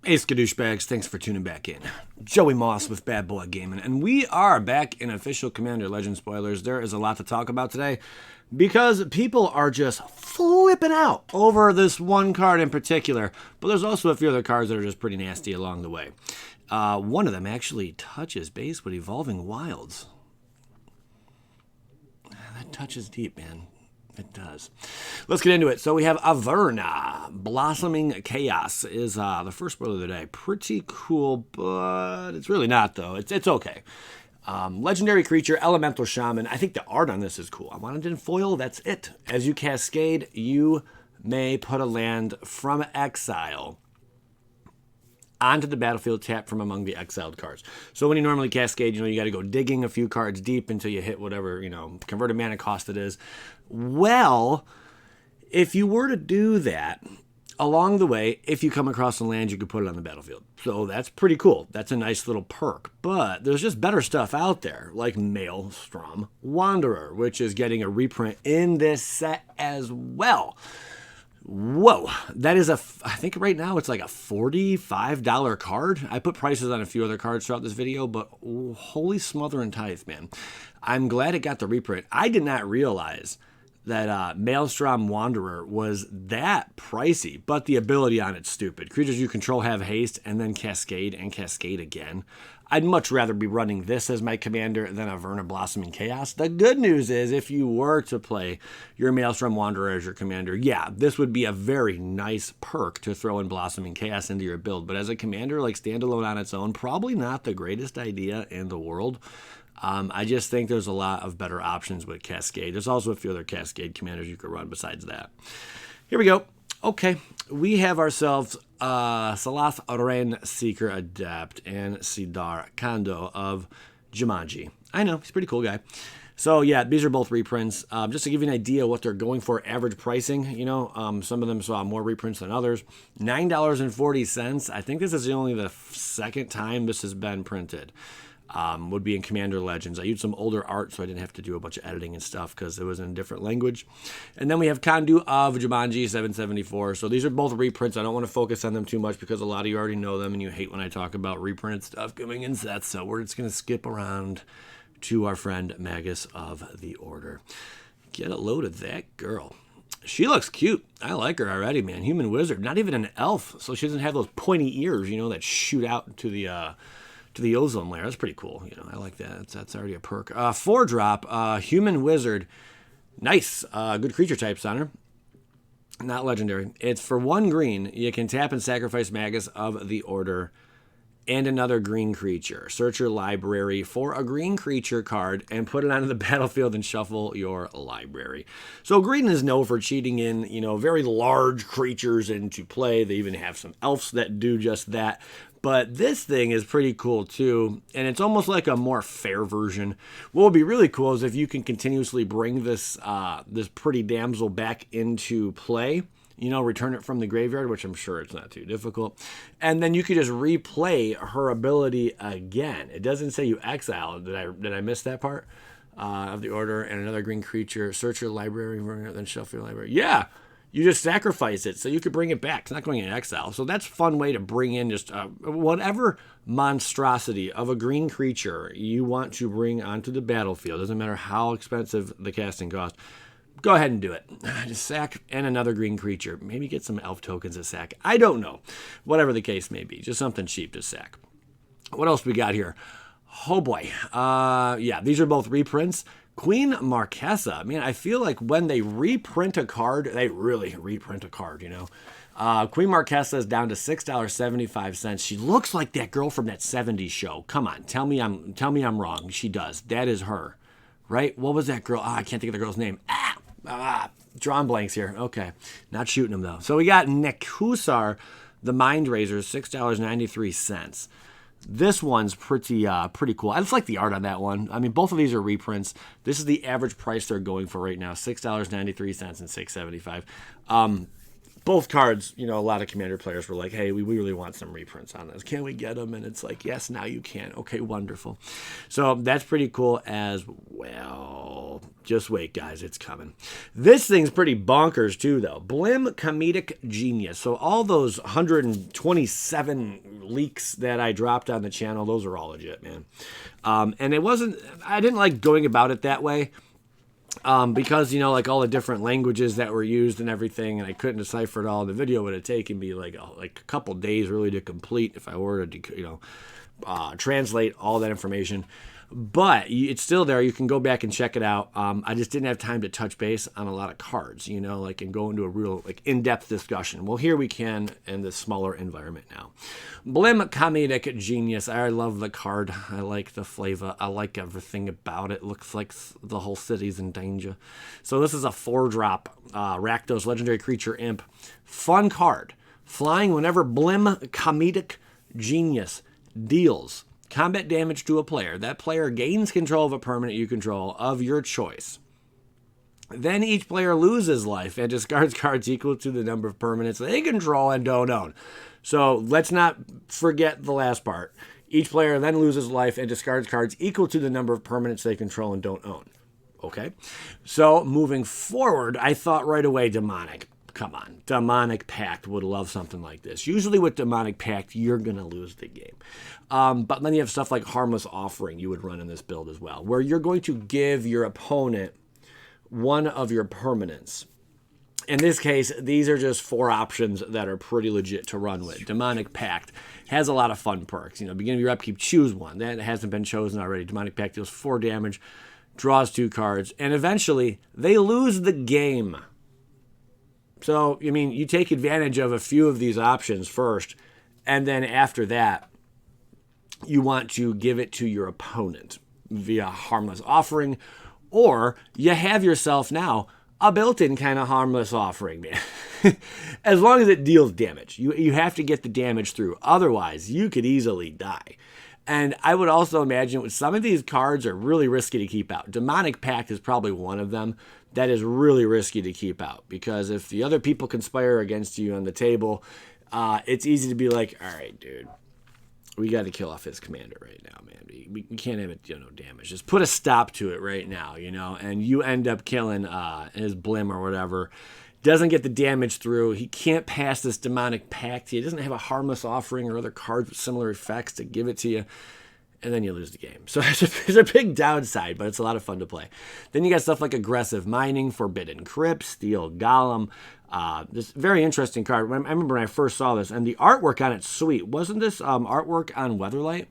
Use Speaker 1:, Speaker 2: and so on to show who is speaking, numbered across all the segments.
Speaker 1: Hey, Skadooshbags, thanks for tuning back in. Joey Moss with Bad Boy Gaming, and we are back in official Commander Legend spoilers. There is a lot to talk about today because people are just flipping out over this one card in particular, but there's also a few other cards that are just pretty nasty along the way. One of them actually touches base with Evolving Wilds. That touches deep, man. It does. Let's get into it. So we have Averna. Blossoming Chaos is the first spoiler of the day. Pretty cool, but it's really not, though. It's okay. Legendary creature, Elemental Shaman. I think the art on this is cool. I wanted it in foil. That's it. As you cascade, you may put a land from exile onto the battlefield tapped from among the exiled cards. So when you normally cascade, you got to go digging a few cards deep until you hit whatever, converted mana cost it is. Well, if you were to do that, along the way, if you come across a land, you could put it on the battlefield. So that's pretty cool. That's a nice little perk. But there's just better stuff out there, like Maelstrom Wanderer, which is getting a reprint in this set as well. Whoa, that is I think right now it's like a $45 card. I put prices on a few other cards throughout this video, but holy smother and tithe, man. I'm glad it got the reprint. I did not realize that Maelstrom Wanderer was that pricey, but the ability on it's stupid. Creatures you control have haste and then cascade and cascade again. I'd much rather be running this as my commander than Averna Blossoming Chaos. The good news is if you were to play your Maelstrom Wanderer as your commander, yeah, this would be a very nice perk to throw in Blossoming Chaos into your build. But as a commander, like standalone on its own, probably not the greatest idea in the world. I just think there's a lot of better options with Cascade. There's also a few other Cascade commanders you could run besides that. Here we go. Okay, we have ourselves Salath Ren Seeker Adept and Sidar Kando of Jumanji. I know, he's a pretty cool guy. So yeah, these are both reprints. Just to give you an idea what they're going for average pricing, some of them saw more reprints than others. $9.40. I think this is only the second time this has been printed. Would be in Commander Legends. I used some older art so I didn't have to do a bunch of editing and stuff because it was in a different language. And then we have Kandu of Jumanji 774. So these are both reprints. I don't want to focus on them too much because a lot of you already know them and you hate when I talk about reprint stuff coming in sets. So we're just going to skip around to our friend Magus of the Order. Get a load of that girl. She looks cute. I like her already, man. Human Wizard. Not even an elf. So she doesn't have those pointy ears, that shoot out to the ozone layer. That's pretty cool. I like that. That's already a perk. 4-drop, Human Wizard. Nice. Good creature types on her. Not legendary. It's for 1 green. You can tap and sacrifice Magus of the Order and another green creature. Search your library for a green creature card and put it onto the battlefield and shuffle your library. So green is known for cheating in, very large creatures into play. They even have some elves that do just that. But this thing is pretty cool too, and it's almost like a more fair version. What would be really cool is if you can continuously bring this this pretty damsel back into play, return it from the graveyard, which I'm sure it's not too difficult, and then you could just replay her ability again. It doesn't say you exile. Did I miss that part? Of the Order and another green creature. Search your library, then shuffle your library. Yeah. You just sacrifice it so you could bring it back. It's not going in exile. So that's a fun way to bring in just whatever monstrosity of a green creature you want to bring onto the battlefield. Doesn't matter how expensive the casting cost. Go ahead and do it. Just sack and another green creature. Maybe get some elf tokens to sack. I don't know. Whatever the case may be. Just something cheap to sack. What else we got here? Oh boy. Yeah, these are both reprints. Queen Marchesa. Man, I feel like when they reprint a card, they really reprint a card, Queen Marchesa is down to $6.75. She looks like that girl from that 70s show. Come on, tell me I'm wrong. She does. That is her. Right? What was that girl? I can't think of the girl's name. Drawing blanks here. Okay. Not shooting them though. So we got Nekusar, the Mind Razor, $6.93. This one's pretty cool. I just like the art on that one. I mean, both of these are reprints. This is the average price they're going for right now, $6.93 and $6.75. both cards, you know, a lot of Commander players were like, hey, we really want some reprints on this. Can we get them? And it's like, yes, now you can. Okay, wonderful. So that's pretty cool as well. Just wait, guys. It's coming. This thing's pretty bonkers, too, though. Blim Comedic Genius. So all those 127 leaks that I dropped on the channel, those are all legit, man. And it wasn't, I didn't like going about it that way. Because, you know, like all the different languages that were used and everything, and I couldn't decipher it all. The video would have taken me like a couple days really to complete if I were to, you know, translate all that information. But it's still there. You can go back and check it out. I just didn't have time to touch base on a lot of cards, you know, like and go into a real like in-depth discussion. Well, here we can in this smaller environment now. Blim Comedic Genius. I love the card. I like the flavor. I like everything about it. Looks like the whole city's in danger. So this is a 4-drop Rakdos Legendary Creature Imp. Fun card. Flying whenever Blim Comedic Genius deals combat damage to a player, that player gains control of a permanent you control of your choice. Then each player loses life and discards cards equal to the number of permanents they control and don't own. So let's not forget the last part. Each player then loses life and discards cards equal to the number of permanents they control and don't own. Okay? So moving forward, I thought right away Demonic. Come on. Demonic Pact would love something like this. Usually with Demonic Pact, you're going to lose the game. But then you have stuff like Harmless Offering you would run in this build as well, where you're going to give your opponent one of your permanents. In this case, these are just 4 options that are pretty legit to run with. Demonic Pact has a lot of fun perks. You know, beginning of your upkeep, choose one. That hasn't been chosen already. Demonic Pact deals 4 damage, draws 2 cards, and eventually they lose the game. So, I mean, you take advantage of a few of these options first, and then after that, you want to give it to your opponent via Harmless Offering, or you have yourself now a built-in kind of Harmless Offering, man. As long as it deals damage. You have to get the damage through. Otherwise, you could easily die. And I would also imagine some of these cards are really risky to keep out. Demonic Pact is probably one of them that is really risky to keep out. Because if the other people conspire against you on the table, it's easy to be like, all right, dude, we got to kill off his commander right now, man. We can't have it, you know, damage. Just put a stop to it right now, you know. And you end up killing his Blim or whatever. Doesn't get the damage through. He can't pass this Demonic Pact. He doesn't have a Harmless Offering or other cards with similar effects to give it to you. And then you lose the game. So it's a big downside, but it's a lot of fun to play. Then you got stuff like Aggressive Mining, Forbidden Crypt, Steel Golem. This very interesting card. I remember when I first saw this, and the artwork on it's sweet. Wasn't this artwork on Weatherlight?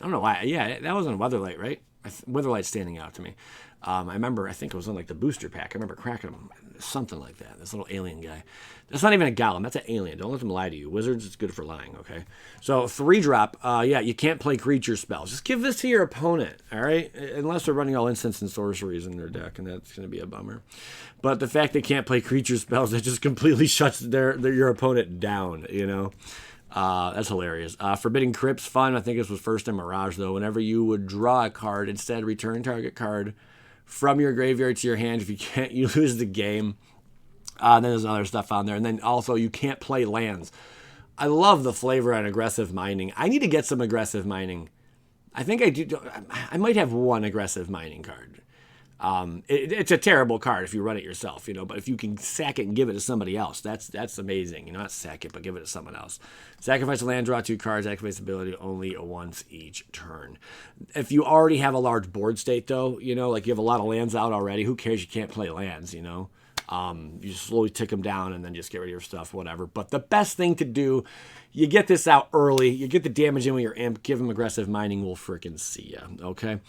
Speaker 1: I don't know why. Yeah, that was on Weatherlight, right? Weatherlight's standing out to me. I remember, I think it was on like the booster pack. I remember cracking them. Something like that. This little alien guy. That's not even a golem. That's an alien. Don't let them lie to you. Wizards, it's good for lying, okay? So 3-drop, yeah, you can't play creature spells. Just give this to your opponent, all right? Unless they're running all instants and sorceries in their deck, and that's going to be a bummer. But the fact they can't play creature spells, it just completely shuts your opponent down, you know? That's hilarious. Forbidden Crypt's fun. I think this was first in Mirage, though. Whenever you would draw a card, instead return target card from your graveyard to your hand. If you can't, you lose the game. Then there's other stuff on there. And then also, you can't play lands. I love the flavor on Aggressive Mining. I need to get some Aggressive Mining. I think I do. I might have one Aggressive Mining card. It's a terrible card if you run it yourself, you know, but if you can sack it and give it to somebody else, that's amazing. You know, not sack it, but give it to someone else. Sacrifice a land, draw 2 cards, activate this ability only once each turn. If you already have a large board state, though, you know, like you have a lot of lands out already, who cares? You can't play lands, you know. You slowly tick them down and then just get rid of your stuff, whatever. But the best thing to do, you get this out early. You get the damage in with your imp. Give them Aggressive Mining. We'll freaking see ya. Okay.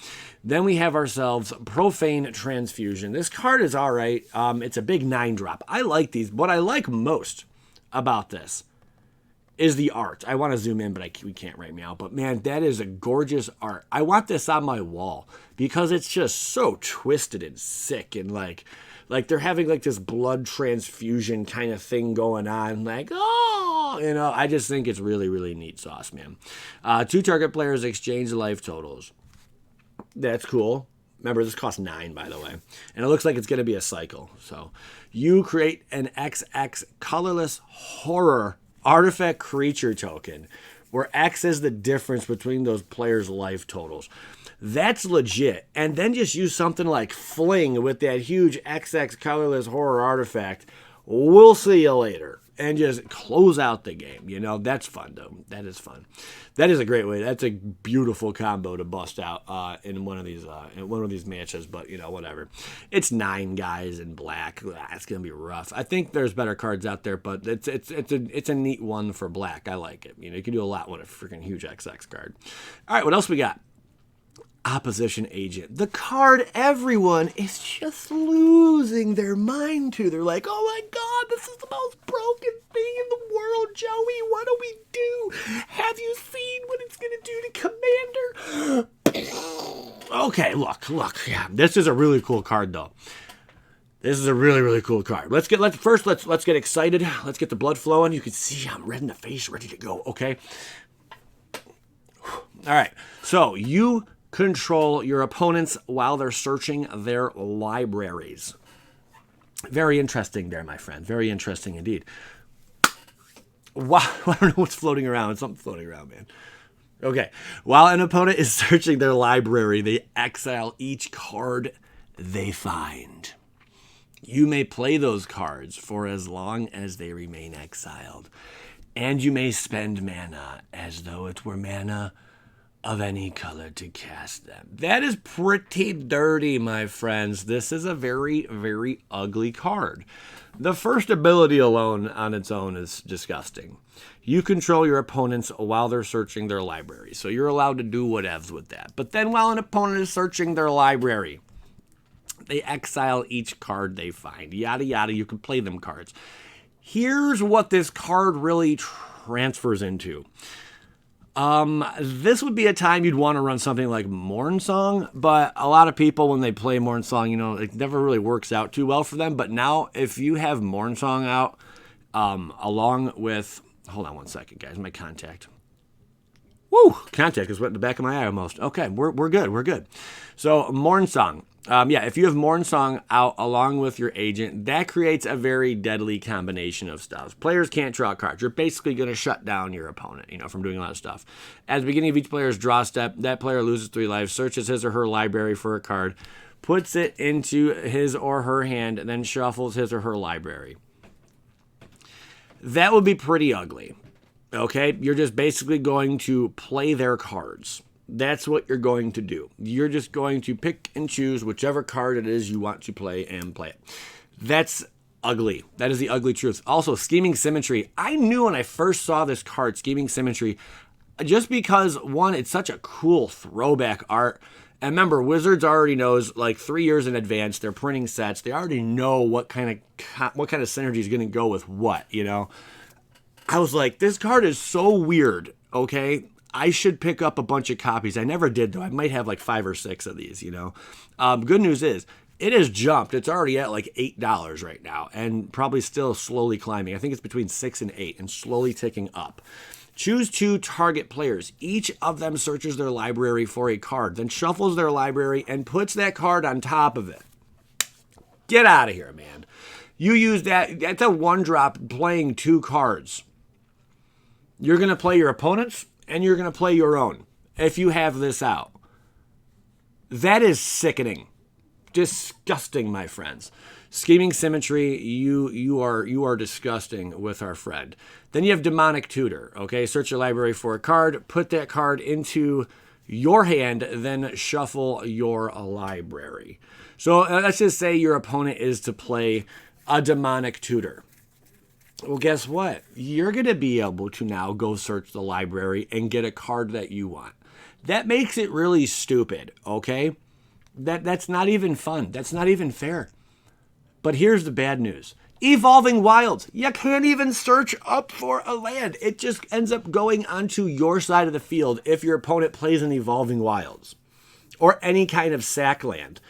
Speaker 1: Then we have ourselves Profane Transfusion. This card is all right. It's a big 9-drop. I like these. What I like most about this is the art. I want to zoom in, but we can't right now. But man, that is a gorgeous art. I want this on my wall because it's just so twisted and sick and like they're having like this blood transfusion kind of thing going on. Like, oh, you know, I just think it's really, really neat sauce, man. 2 target players exchange life totals. That's cool. Remember, this costs 9, by the way. And it looks like it's going to be a cycle. So you create an XX colorless horror artifact creature token, where X is the difference between those players' life totals. That's legit. And then just use something like Fling with that huge XX colorless horror artifact. We'll see you later. And just close out the game. You know, that's fun, though. That is fun. That is a great way. That's a beautiful combo to bust out in one of these matches. But, you know, whatever. It's 9 guys in black. It's gonna be rough. I think there's better cards out there, but it's a neat one for black. I like it. You know, you can do a lot with a freaking huge XX card. All right, what else we got? Opposition Agent. The card everyone is just losing their mind to. They're like, oh my god, this is the most broken thing in the world, Joey. What do we do? Have you seen what it's going to do to Commander? Okay, look. Yeah, this is a really cool card, though. This is a really, really cool card. Let's get excited. Let's get the blood flowing. You can see I'm red in the face, ready to go, okay? All right, so you control your opponents while they're searching their libraries. Very interesting there, my friend. Very interesting indeed. Wow, I don't know what's floating around. Something's floating around, man. Okay. While an opponent is searching their library, they exile each card they find. You may play those cards for as long as they remain exiled. And you may spend mana as though it were mana of any color to cast them. That is pretty dirty, my friends. This is a very, very ugly card. The first ability alone on its own is disgusting. You control your opponents while they're searching their library, so you're allowed to do whatevs with that. But then while an opponent is searching their library, they exile each card they find. Yada, yada, you can play them cards. Here's what this card really transfers into. This would be a time you'd want to run something like Mornsong, but a lot of people, when they play Mornsong, you know, it never really works out too well for them. But now, if you have Mornsong out, along with, hold on one second, guys, my contact. Woo! Contact is wet in the back of my eye almost. Okay, we're good. So, Mornsong. If you have Mornsong out along with your agent, that creates a very deadly combination of stuff. Players can't draw cards. You're basically going to shut down your opponent, you know, from doing a lot of stuff. At the beginning of each player's draw step, that player loses 3 lives, searches his or her library for a card, puts it into his or her hand, and then shuffles his or her library. That would be pretty ugly. Okay? You're just basically going to play their cards. That's what you're going to do. You're just going to pick and choose whichever card it is you want to play and play it. That's ugly. That is the ugly truth. Also, Scheming Symmetry. I knew when I first saw this card, Scheming Symmetry, just because, one, it's such a cool throwback art. And remember, Wizards already knows, like 3 years in advance, they're printing sets. They already know what kind of synergy is going to go with what, you know? I was like, this card is so weird, okay? I should pick up a bunch of copies. I never did, though. I might have like 5 or 6 of these, you know. Good news is, it has jumped. It's already at like $8 right now, and probably still slowly climbing. I think it's between 6 and 8, and slowly ticking up. Choose 2 target players. Each of them searches their library for a card, then shuffles their library and puts that card on top of it. Get out of here, man. You use that. That's a 1-drop playing 2 cards. You're going to play your opponents, and you're going to play your own if you have this out. That is sickening. Disgusting, my friends. Scheming Symmetry, you are disgusting with our friend. Then you have Demonic Tutor. Okay, search your library for a card, put that card into your hand, then shuffle your library. So let's just say your opponent is to play a Demonic Tutor. Well, guess what? You're going to be able to now go search the library and get a card that you want. That makes it really stupid, okay? That's not even fun. That's not even fair. But here's the bad news. Evolving Wilds. You can't even search up for a land. It just ends up going onto your side of the field if your opponent plays an Evolving Wilds. Or any kind of sack land.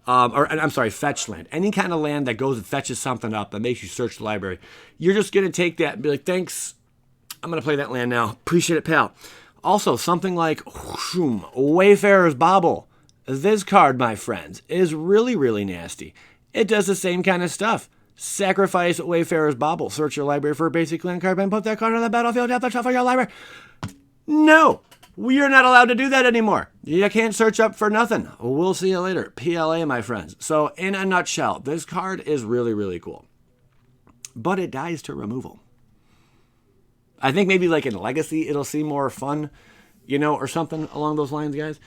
Speaker 1: Fetch land. Any kind of land that goes and fetches something up that makes you search the library. You're just going to take that and be like, thanks, I'm going to play that land now. Appreciate it, pal. Also, something like Wayfarer's Bauble. This card, my friends, is really, really nasty. It does the same kind of stuff. Sacrifice Wayfarer's Bauble. Search your library for a basic land card and put that card on the battlefield. Have to shuffle your library. No, we are not allowed to do that anymore. You can't search up for nothing. We'll see you later. PLA, my friends. So in a nutshell, this card is really, really cool. But it dies to removal. I think maybe like in Legacy, it'll seem more fun, or something along those lines, guys.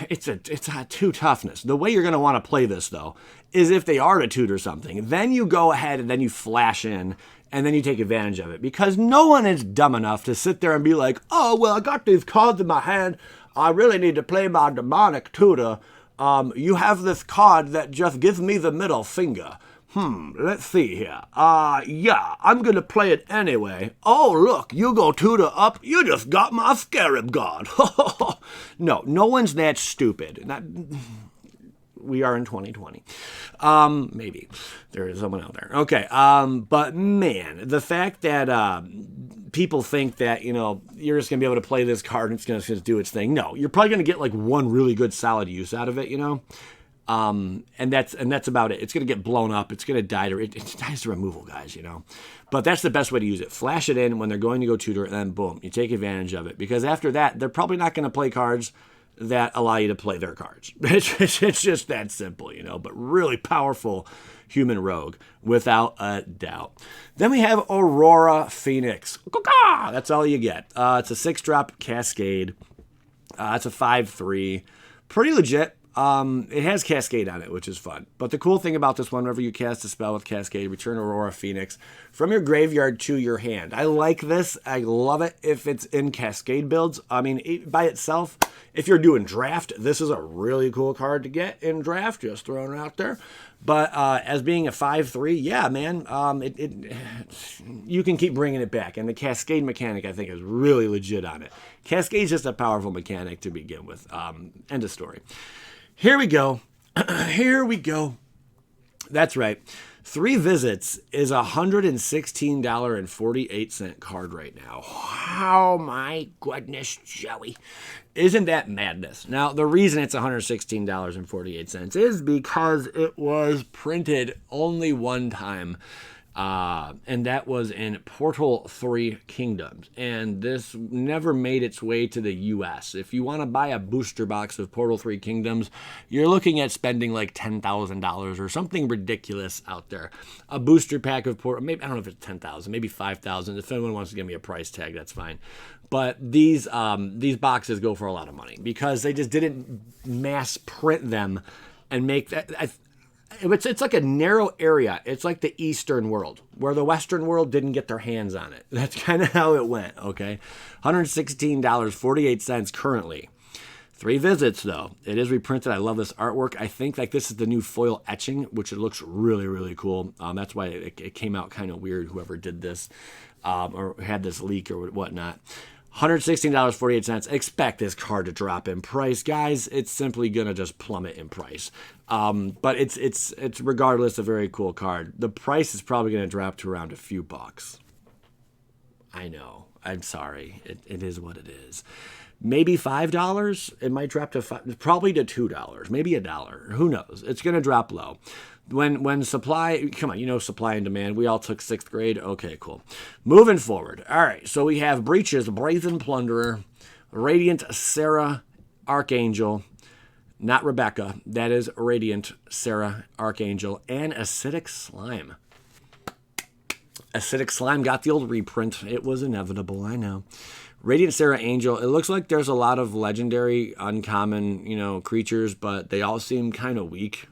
Speaker 1: It's a 2 toughness. The way you're going to want to play this, though, is if they are to tutor something, then you go ahead and then you flash in and then you take advantage of it, because no one is dumb enough to sit there and be like, oh, well, I got these cards in my hand. I really need to play my demonic tutor. You have this card that just gives me the middle finger. Let's see here. Yeah, I'm going to play it anyway. Oh, look, you go tutor up. You just got my Scarab God. No one's that stupid. We are in 2020. Maybe. There is someone out there. Okay, but man, the fact that people think that, you're just going to be able to play this card and it's going to do its thing. No, you're probably going to get like one really good solid use out of it, and that's about it. It's going to get blown up. It's going to die it dies to removal, guys, But that's the best way to use it. Flash it in when they're going to go tutor, and then boom, you take advantage of it. Because after that, they're probably not going to play cards that allow you to play their cards. It's just that simple, But really powerful human rogue, without a doubt. Then we have Aurora Phoenix. That's all you get. It's a 6-drop Cascade. It's a 5/3. Pretty legit. It has Cascade on it, which is fun. But the cool thing about this one, whenever you cast a spell with Cascade, return Aurora Phoenix from your graveyard to your hand. I like this. I love it if it's in Cascade builds. I mean, by itself, if you're doing draft, this is a really cool card to get in draft. Just throwing it out there. But as being a 5/3, yeah, man, you can keep bringing it back. And the Cascade mechanic, I think, is really legit on it. Cascade's just a powerful mechanic to begin with. End of story. Here we go. Here we go. That's right. 3 visits is a $116.48 card right now. Oh my goodness, Joey. Isn't that madness? Now, the reason it's $116.48 is because it was printed only one time. And that was in Portal 3 Kingdoms. And this never made its way to the U.S. If you want to buy a booster box of Portal 3 Kingdoms, you're looking at spending like $10,000 or something ridiculous out there. A booster pack of Portal, maybe, I don't know if it's $10,000, maybe $5,000. If anyone wants to give me a price tag, that's fine. But these boxes go for a lot of money because they just didn't mass print them and make that. It's like a narrow area. It's like the Eastern world, where the Western world didn't get their hands on it. That's kind of how it went, okay? $116.48 currently. 3 visits, though. It is reprinted. I love this artwork. I think like this is the new foil etching, which it looks really, really cool. That's why it came out kind of weird, whoever did this or had this leak or whatnot. $116.48. Expect this card to drop in price, guys. It's simply gonna just plummet in price. But it's regardless a very cool card. The price is probably gonna drop to around a few bucks. I know. I'm sorry. It is what it is. Maybe $5. It might drop to probably to $2. Maybe $1. Who knows? It's gonna drop low. When supply, come on, supply and demand. We all took 6th grade. Okay, cool. Moving forward. All right, so we have Breaches, Brazen Plunderer, Radiant Sarah Archangel, not Rebecca. That is Radiant Sarah Archangel, and Acidic Slime. Acidic Slime got the old reprint. It was inevitable, I know. Radiant Sarah Angel. It looks like there's a lot of legendary, uncommon, creatures, but they all seem kind of weak.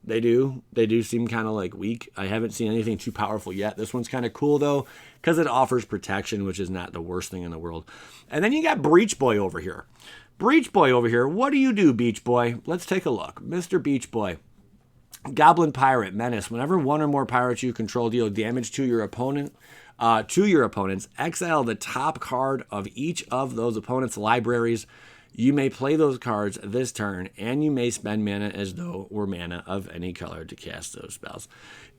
Speaker 1: They do seem kind of like weak. I haven't seen anything too powerful yet. This one's kind of cool, though, because it offers protection, which is not the worst thing in the world. And then you got Breach Boy over here. Breach Boy over here. What do you do, Beach Boy? Let's take a look. Mr. Beach Boy. Goblin Pirate, Menace. Whenever one or more pirates you control deal damage to your opponents, exile the top card of each of those opponents' libraries. You may play those cards this turn, and you may spend mana as though were mana of any color to cast those spells.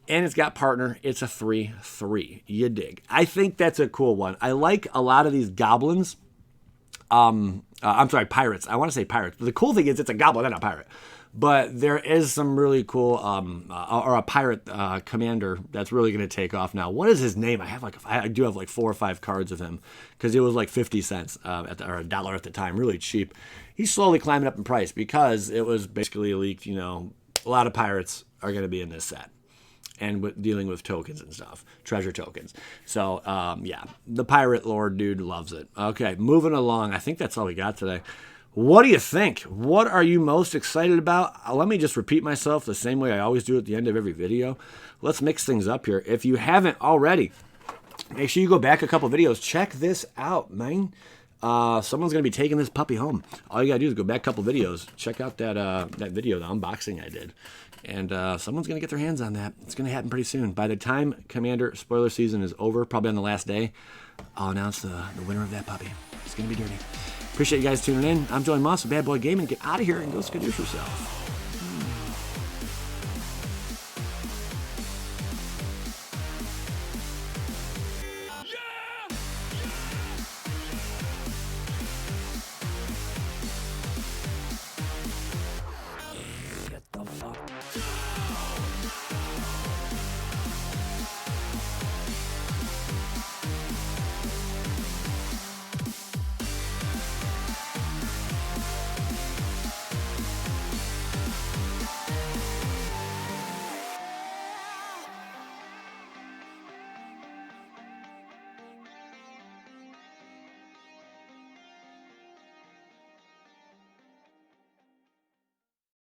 Speaker 1: And it's got Partner. It's a 3/3. You dig. I think that's a cool one. I like a lot of these goblins. I'm sorry, pirates. I want to say pirates. But the cool thing is it's a goblin and a pirate. But there is some really cool, or a pirate commander that's really going to take off now. What is his name? I do have like 4 or 5 cards of him because it was like 50 cents or $1 at the time, really cheap. He's slowly climbing up in price because it was basically leaked. You know, a lot of pirates are going to be in this set, and dealing with tokens and stuff, treasure tokens. So yeah, the pirate lord dude loves it. Okay, moving along. I think that's all we got today. What do you think? What are you most excited about? Let me just repeat myself the same way I always do at the end of every video. Let's mix things up here. If you haven't already, make sure you go back a couple videos. Check this out, man. Someone's going to be taking this puppy home. All you got to do is go back a couple videos. Check out that video, the unboxing I did. And someone's going to get their hands on that. It's going to happen pretty soon. By the time Commander spoiler season is over, probably on the last day, I'll announce the winner of that puppy. It's going to be dirty. Appreciate you guys tuning in. I'm Joey Moss of Bad Boy Gaming. Get out of here and go skadoosh yourself.